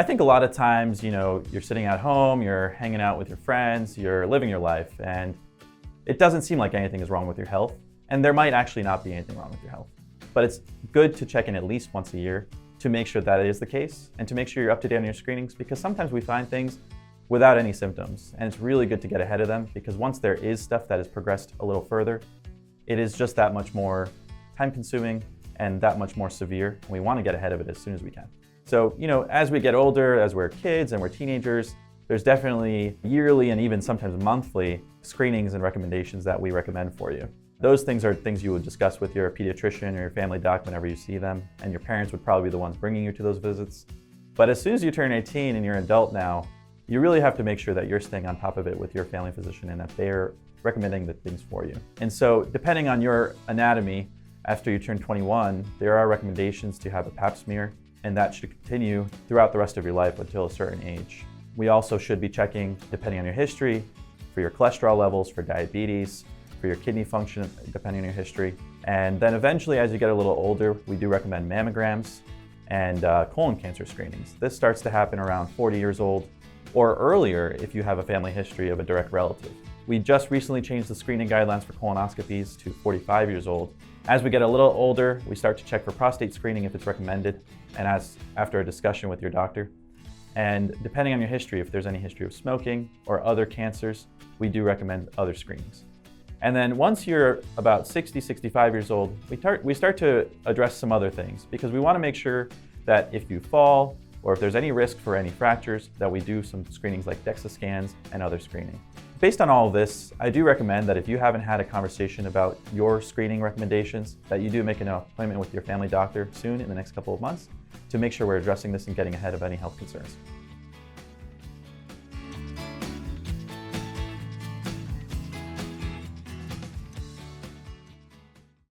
I think a lot of times, you're sitting at home, you're hanging out with your friends, you're living your life, and it doesn't seem like anything is wrong with your health. And there might actually not be anything wrong with your health. But it's good to check in at least once a year to make sure that is the case and to make sure you're up to date on your screenings, because sometimes we find things without any symptoms. And it's really good to get ahead of them, because once there is stuff that has progressed a little further, it is just that much more time consuming and that much more severe. And we want to get ahead of it as soon as we can. So, as we get older, as we're kids and we're teenagers, there's definitely yearly and even sometimes monthly screenings and recommendations that we recommend for you. Those things are things you would discuss with your pediatrician or your family doc whenever you see them, and your parents would probably be the ones bringing you to those visits. But as soon as you turn 18 and you're an adult now, you really have to make sure that you're staying on top of it with your family physician and that they're recommending the things for you. And so depending on your anatomy, after you turn 21, there are recommendations to have a pap smear, and that should continue throughout the rest of your life until a certain age. We also should be checking, depending on your history, for your cholesterol levels, for diabetes, for your kidney function, depending on your history. And then eventually, as you get a little older, we do recommend mammograms and colon cancer screenings. This starts to happen around 40 years old or earlier if you have a family history of a direct relative. We just recently changed the screening guidelines for colonoscopies to 45 years old. As we get a little older, we start to check for prostate screening if it's recommended, and after a discussion with your doctor. And depending on your history, if there's any history of smoking or other cancers, we do recommend other screenings. And then once you're about 60, 65 years old, we start to address some other things, because we want to make sure that if you fall or if there's any risk for any fractures, that we do some screenings like DEXA scans and other screening. Based on all of this, I do recommend that if you haven't had a conversation about your screening recommendations, that you do make an appointment with your family doctor soon in the next couple of months to make sure we're addressing this and getting ahead of any health concerns.